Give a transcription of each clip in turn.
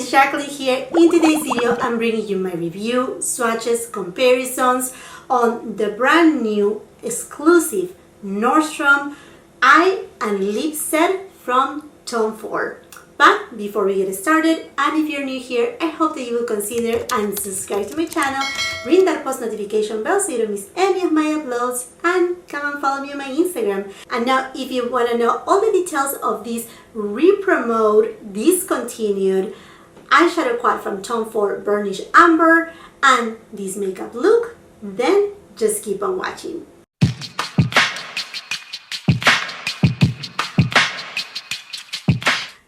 friends, Jackeline here. In today's video, I'm bringing you my review, swatches, comparisons on the brand new exclusive Nordstrom eye and lip set from Tom Ford. But before we get started, and if you're new here, I hope that you will consider and subscribe to my channel, ring that post notification bell so you don't miss any of my uploads, and come and follow me on my Instagram. And now, if you want to know all the details of this re-promote, discontinued eyeshadow quad from Tom Ford Burnished Amber and this makeup look, then just keep on watching.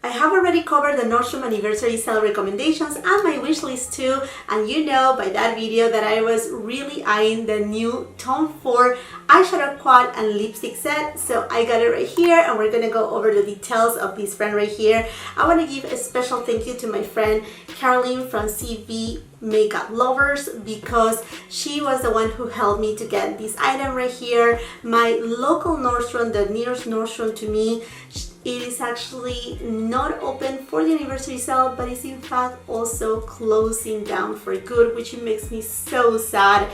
I have already covered the Nordstrom Anniversary sale recommendations and my wish list too, and you know by that video that I was really eyeing the new Tom Ford eyeshadow quad and lipstick set, so I got it right here and we're gonna go over the details of this friend right here. I want to give a special thank you to my friend Caroline from CV Makeup Lovers because she was the one who helped me to get this item right here. My local Nordstrom, the nearest Nordstrom to me, it is actually not open for the anniversary sale, but it's in fact also closing down for good, which makes me so sad.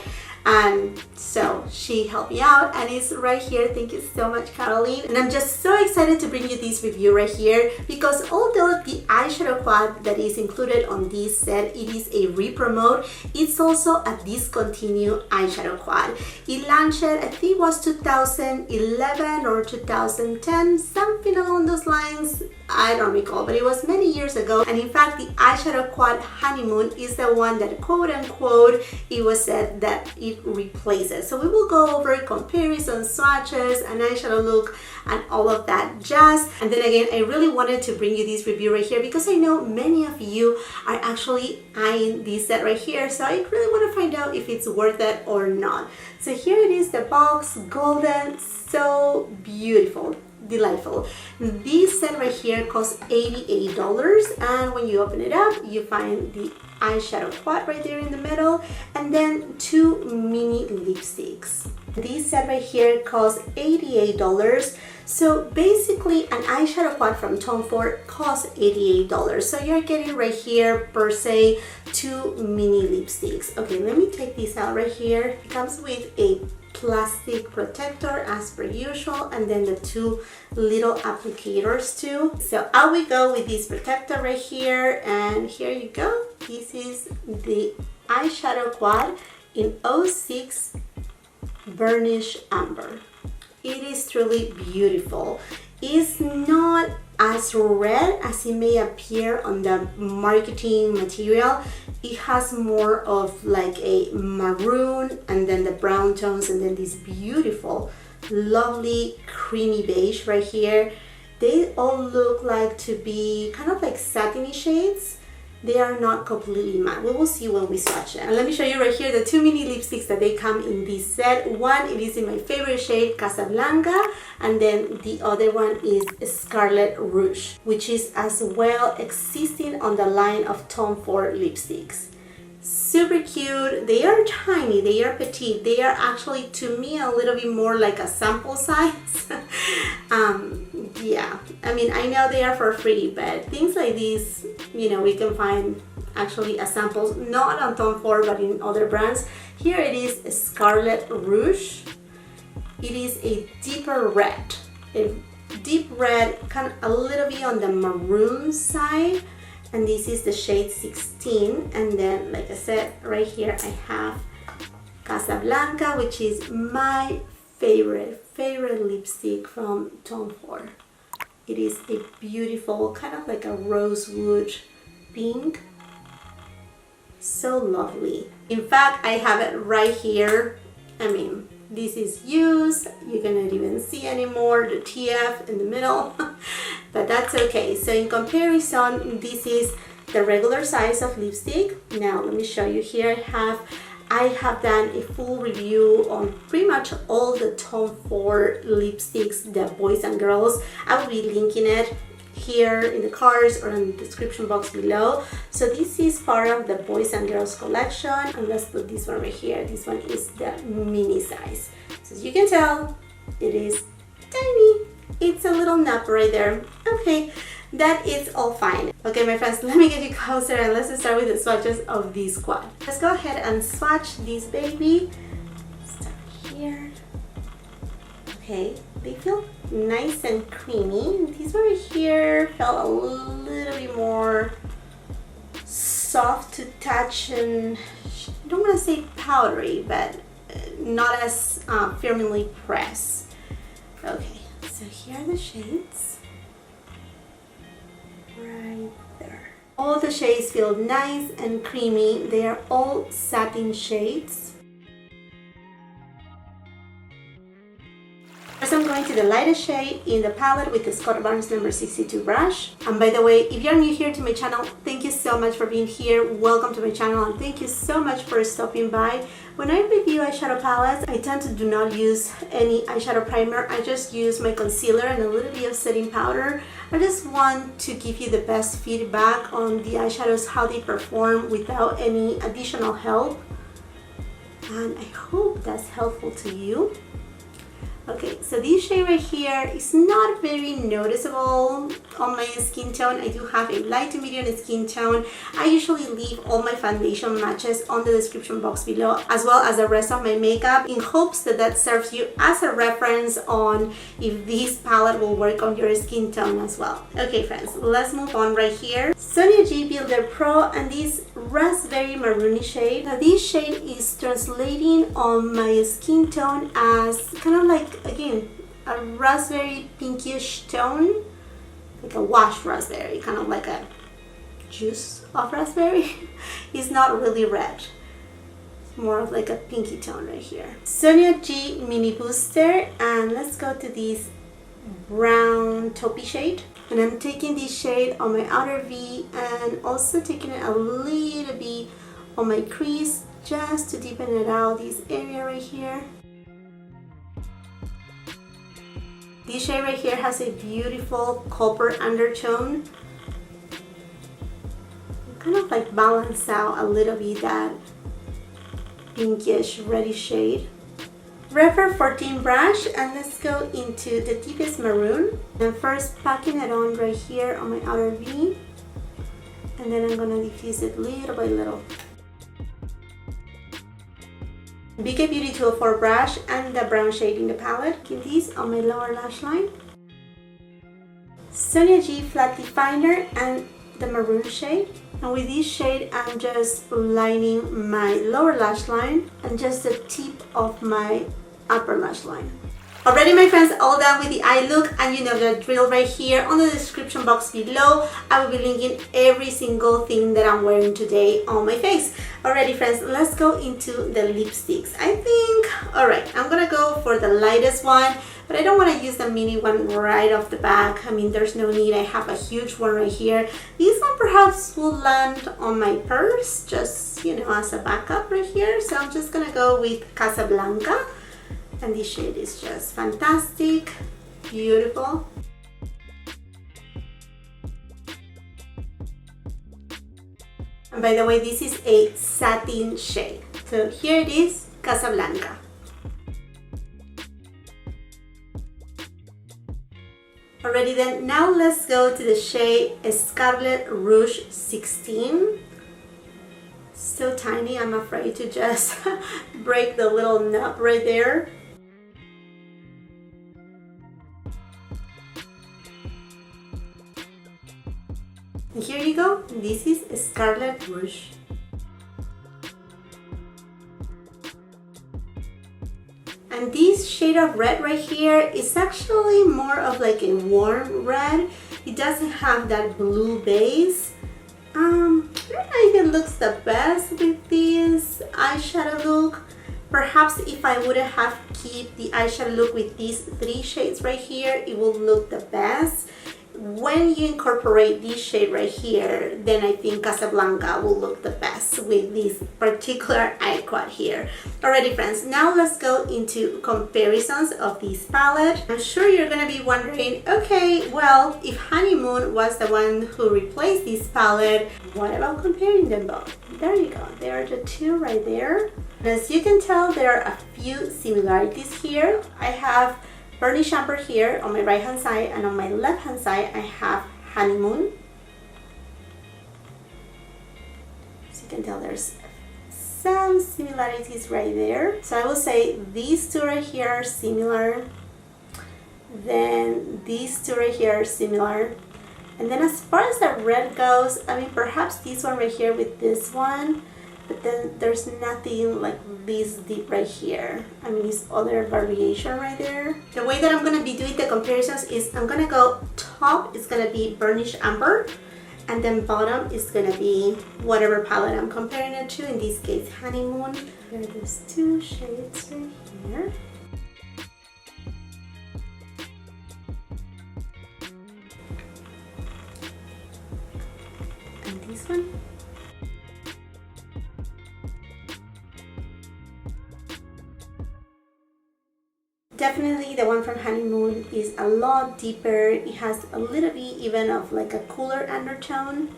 And so she helped me out and it's right here. Thank you so much, Caroline. And I'm just so excited to bring you this review right here because although the eyeshadow quad that is included on this set, it is a re-promote, it's also a discontinued eyeshadow quad. It launched, I think it was 2011 or 2010, something along those lines. I don't recall, but it was many years ago. And in fact, the eyeshadow quad Honeymoon is the one that quote unquote it was said that it replaces. So we will go over comparisons, swatches, an eyeshadow look, and all of that jazz. And then again, I really wanted to bring you this review right here because I know many of you are actually eyeing this set right here. So I really want to find out if it's worth it or not. So here it is, the box, golden, so beautiful. Delightful. This set right here costs $88 and when you open it up you find the eyeshadow quad right there in the middle and then two mini lipsticks. This set right here costs $88. So basically an eyeshadow quad from Tom Ford costs $88. So you're getting right here per se two mini lipsticks. Okay, let me take this out right here. It comes with a plastic protector as per usual and then the two little applicators too. So out we go with this protector right here and here you go. This is the eyeshadow quad in 06 Burnished Amber. It is truly beautiful. It's not as red as it may appear on the marketing material. It has more of like a maroon and then the brown tones and then this beautiful lovely creamy beige right here. They all look like to be kind of like satiny shades. They are not completely matte. We will see when we swatch it. And let me show you right here the two mini lipsticks that they come in this set. One, it is in my favorite shade, Casablanca, and then the other one is Scarlet Rouge, which is as well existing on the line of Tom Ford lipsticks. Super cute. They are tiny, they are petite. They are actually, to me, a little bit more like a sample size. Yeah, I mean, I know they are for free, but things like these, you know, we can find actually as samples, not on Tom Ford, but in other brands. Here it is Scarlet Rouge. It is a deeper red, a deep red, kind of a little bit on the maroon side. And this is the shade 16. And then, like I said, right here I have Casablanca, which is my favorite lipstick from Tom Ford. It is a beautiful, kind of like a rosewood pink. So lovely. In fact, I have it right here. I mean, this is used. You cannot even see anymore the TF in the middle, but that's okay. So in comparison, this is the regular size of lipstick. Now let me show you here. I have done a full review on pretty much all the Tom Ford lipsticks, the boys and girls. I will be linking it here in the cards or in the description box below. So this is part of the boys and girls collection, and let's put this one right here. This one is the mini size. So as you can tell, it is tiny. It's a little nap right there. Okay, that is all fine. Okay, my friends, let me get you closer and let's start with the swatches of this quad. Let's go ahead and swatch this baby. Start here. Okay, they feel nice and creamy. These right here felt a little bit more soft to touch and I don't want to say powdery, but not as firmly pressed. Okay, so here are the shades. Right there. All the shades feel nice and creamy. They are all satin shades. First, I'm going to the lightest shade in the palette with the Scott Barnes number 62 brush. And by the way, if you're new here to my channel, thank you so much for being here. Welcome to my channel and thank you so much for stopping by. When I review eyeshadow palettes, I tend to do not use any eyeshadow primer. I just use my concealer and a little bit of setting powder. I just want to give you the best feedback on the eyeshadows, how they perform without any additional help. And I hope that's helpful to you. Okay, so this shade right here is not very noticeable on my skin tone. I do have a light to medium skin tone. I usually leave all my foundation matches on the description box below, as well as the rest of my makeup, in hopes that that serves you as a reference on if this palette will work on your skin tone as well. Okay friends, let's move on right here. Sonia G Builder Pro and this raspberry maroony shade. Now this shade is translating on my skin tone as kind of like, again, a raspberry pinkish tone, like a washed raspberry, kind of like a juice of raspberry. It's not really red, it's more of like a pinky tone right here. Sonia G Mini Booster, and let's go to this brown taupey shade. And I'm taking this shade on my outer V and also taking it a little bit on my crease just to deepen it out, this area right here. This shade right here has a beautiful copper undertone. Kind of like balance out a little bit that pinkish reddish shade. Refer 14 brush and let's go into the deepest maroon. And first packing it on right here on my outer V. And then I'm gonna diffuse it little by little. BK Beauty 204 brush and the brown shade in the palette. Get this on my lower lash line. Sonia G Flat Definer and the maroon shade. And with this shade, I'm just lining my lower lash line and just the tip of my upper lash line. Already my friends, all done with the eye look, and you know the drill right here on the description box below. I will be linking every single thing that I'm wearing today on my face. Alrighty friends, let's go into the lipsticks. I think, alright, I'm gonna go for the lightest one, but I don't want to use the mini one right off the back. I mean, there's no need. I have a huge one right here. This one perhaps will land on my purse, just, you know, as a backup right here. So I'm just gonna go with Casablanca. And this shade is just fantastic, beautiful. And by the way, this is a satin shade. So here it is, Casablanca. Alrighty then, now let's go to the shade Scarlet Rouge 16. So tiny, I'm afraid to just break the little nub right there. And here you go, this is Scarlet Rouge. And this shade of red right here is actually more of like a warm red. It doesn't have that blue base. I don't know if it looks the best with this eyeshadow look. Perhaps if I would have kept the eyeshadow look with these three shades right here, it will look the best. When you incorporate this shade right here, then I think Casablanca will look the best with this particular eye quad here. Alrighty friends, now let's go into comparisons of this palette. I'm sure you're gonna be wondering, okay, well, if Honeymoon was the one who replaced this palette, what about comparing them both? There you go, there are the two right there. And as you can tell, there are a few similarities here. I have Burnished Amber here on my right hand side, and on my left hand side I have Honeymoon. As you can tell, there's some similarities right there. So I will say these two right here are similar. Then these two right here are similar. And then as far as the red goes, I mean, perhaps this one right here with this one, but then there's nothing like this deep right here. I mean, this other variation right there. The way that I'm gonna be doing the comparisons is I'm gonna go top is gonna be Burnished Amber, and then bottom is gonna be whatever palette I'm comparing it to, in this case Honeymoon. There are these two shades right here. And this one. Definitely the one from Honeymoon is a lot deeper. It has a little bit even of like a cooler undertone.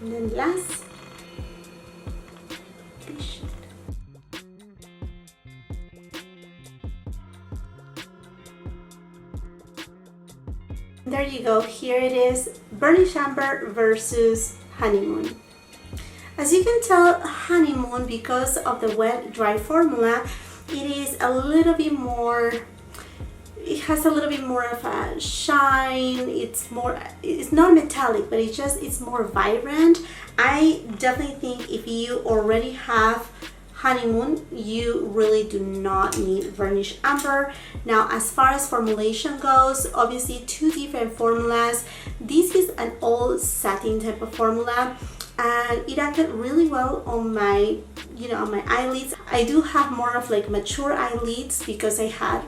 And then last, this shade. There you go. Here it is, Burnished Amber versus Honeymoon. As you can tell, Honeymoon, because of the wet dry formula, it is a little bit more, it has a little bit more of a shine. It's not metallic, but it's more vibrant. I definitely think if you already have Honeymoon, you really do not need Burnished Amber. Now, as far as formulation goes, obviously two different formulas. This is an all satin type of formula, and it acted really well on my, on my eyelids. I do have more of like mature eyelids because I had,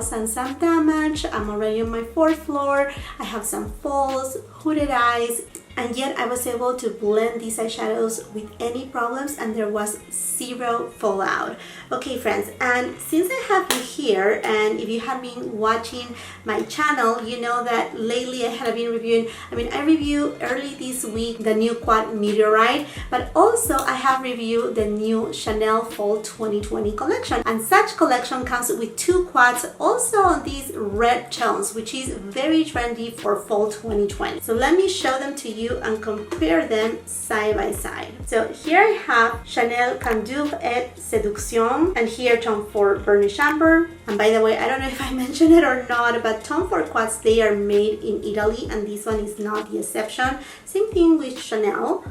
some damage. I'm already on my 4th floor. I have some falls, hooded eyes, and yet I was able to blend these eyeshadows with any problems, and there was zero fallout. Okay friends, and since I have you here, and if you have been watching my channel, you know that lately I have been reviewing, I reviewed early this week the new Quad Meteorite, but also I have reviewed the new Chanel Fall 2020 collection, and such collection comes with 2 quads also on these red tones, which is very trendy for Fall 2020. So let me show them to you and compare them side by side. So here I have Chanel Candeur et Seduction, and here Tom Ford Burnished Amber. And by the way, I don't know if I mentioned it or not, but Tom Ford quads, they are made in Italy, and this one is not the exception. Same thing with Chanel.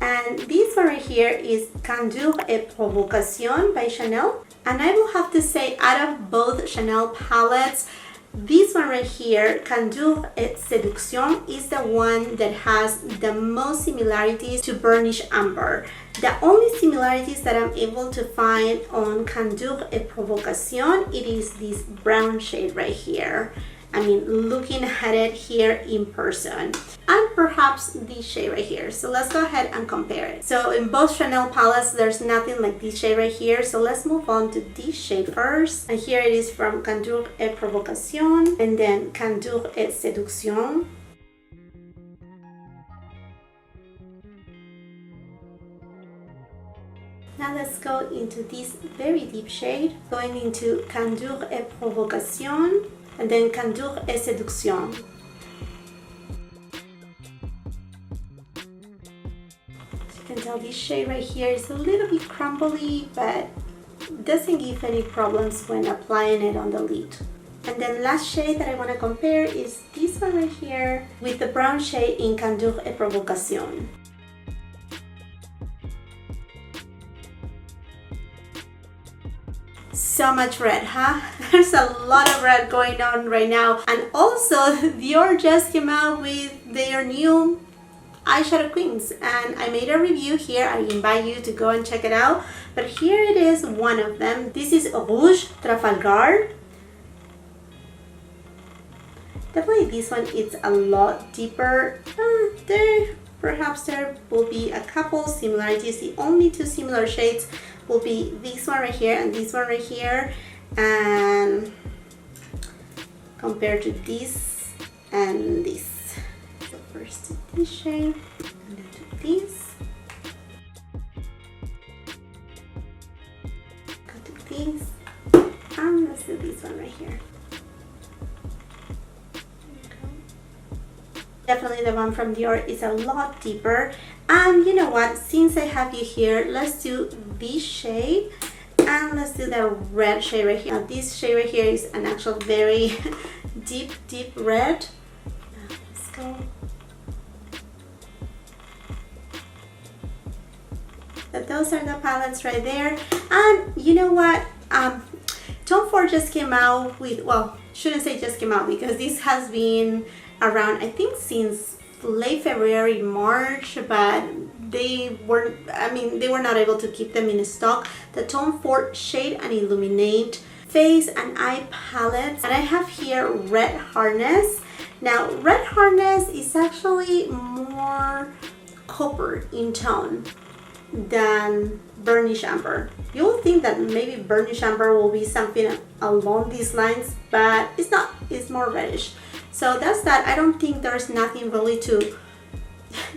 And this one right here is Candeur et Provocation by Chanel. And I will have to say, out of both Chanel palettes, this one right here, Candeur et Seduction, is the one that has the most similarities to Burnished Amber. The only similarities that I'm able to find on Candeur et Provocation, it is this brown shade right here. Looking at it here in person, and perhaps this shade right here. So let's go ahead and compare it. So in both Chanel palettes, there's nothing like this shade right here. So let's move on to this shade first. And here it is from Candeur et Provocation, and then Candeur et Seduction. Now let's go into this very deep shade, going into Candeur et Provocation, and then Candeur et Seduction. As you can tell, this shade right here is a little bit crumbly, but doesn't give any problems when applying it on the lid. And then last shade that I want to compare is this one right here with the brown shade in Candeur et Provocation. So much red, huh? There's a lot of red going on right now. And also, Dior just came out with their new eyeshadow quints, and I made a review here. I invite you to go and check it out. But here it is, one of them. This is Rouge Trafalgar. Definitely this one is a lot deeper. Perhaps there will be a couple similarities. The only 2 similar shades will be this one right here and this one right here, and compared to this and this. So first to this shade and then to this. Go right here. Definitely the one from Dior is a lot deeper. And you know what, since I have you here, let's do this shade and let's do the red shade right here. Now, this shade right here is an actual very deep red. Let's go. So those are the palettes right there. And you know what, Tom Ford just came out with, well, shouldn't say just came out, because this has been around, I think, since late February, March, but they were not able to keep them in stock. The Tom Ford Shade and Illuminate Face and Eye Palettes. And I have here Red Harness. Now, Red Harness is actually more copper in tone than Burnished Amber. You'll think that maybe Burnished Amber will be something along these lines, but it's not. It's more reddish. So that's that. I don't think there's nothing really to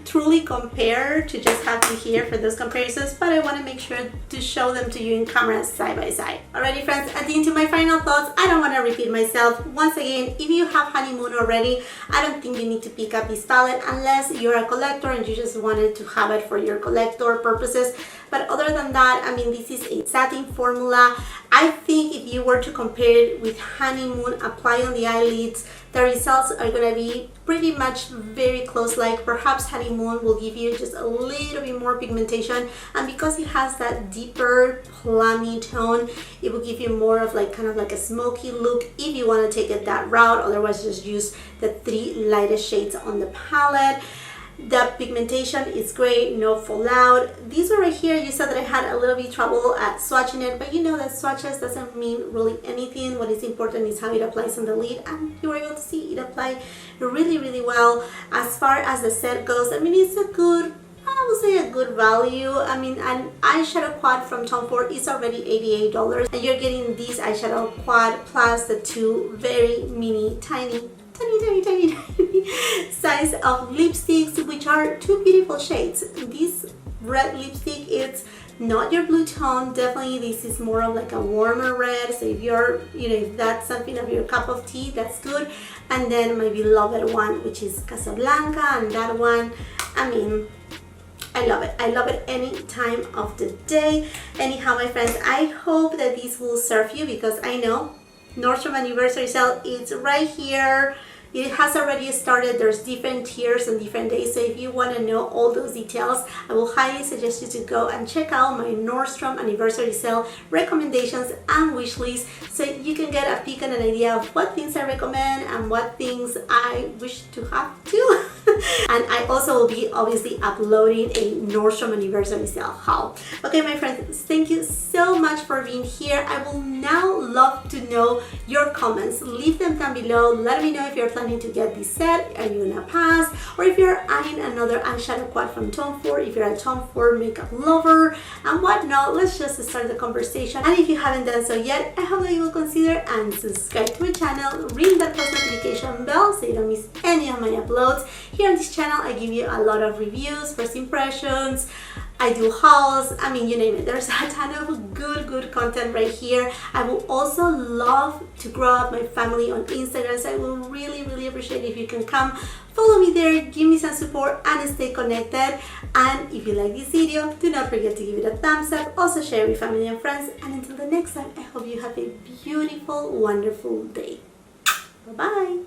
truly compare, to just have you here for those comparisons, but I want to make sure to show them to you in camera side by side. Alrighty friends, and into my final thoughts. I don't want to repeat myself. Once again, if you have Honeymoon already, I don't think you need to pick up this palette unless you're a collector and you just wanted to have it for your collector purposes. But other than that, I mean, this is a satin formula. I think if you were to compare it with Honeymoon, apply on the eyelids, the results are going to be pretty much very close. Like perhaps Honeymoon will give you just a little bit more pigmentation, and because it has that deeper plummy tone, it will give you more of like kind of like a smoky look if you want to take it that route. Otherwise, just use the 3 lightest shades on the palette. The pigmentation is great, no fallout. These one right here, you saw that I had a little bit trouble at swatching it, but you know that swatches doesn't mean really anything. What is important is how it applies on the lid, and you were able to see it apply really well. As far as the set goes, I mean, it's a good, I would say a good value. I mean, an eyeshadow quad from Tom Ford is already $88, and you're getting this eyeshadow quad plus the 2 very mini tiny size of lipsticks, which are 2 beautiful shades. This red lipstick, it's not your blue tone. Definitely this is more of like a warmer red, so if you're, you know, if that's something of your cup of tea, that's good. And then my beloved one, which is Casablanca, and that one, I mean, I love it. I love it any time of the day. Anyhow, my friends, I hope that this will serve you, because I know Nordstrom Anniversary sale, it's right here. It has already started. There's different tiers on different days, so if you want to know all those details, I will highly suggest you to go and check out my Nordstrom Anniversary sale recommendations and wish list, so you can get a peek and an idea of what things I recommend and what things I wish to have too. And I also will be obviously uploading a Nordstrom Anniversary sale haul. Okay, my friends, thank you so much for being here. I will now love to know your comments. Leave them down below. Let me know if you're planning to get this set. Are you gonna pass? Or if you're eyeing another eyeshadow quad from Tom Ford, if you're a Tom Ford makeup lover and whatnot. Let's just start the conversation. And if you haven't done so yet, I hope that you will consider and subscribe to my channel. Ring that post notification bell so you don't miss any of my uploads. Here on this channel, I give you a lot of reviews, first impressions, I do hauls, I mean, you name it. There's a ton of good content right here. I will also love to grow up my family on Instagram, so I will really appreciate if you can come follow me there, give me some support, and stay connected. And if you like this video, do not forget to give it a thumbs up. Also share with family and friends. And until the next time, I hope you have a beautiful, wonderful day. Bye bye.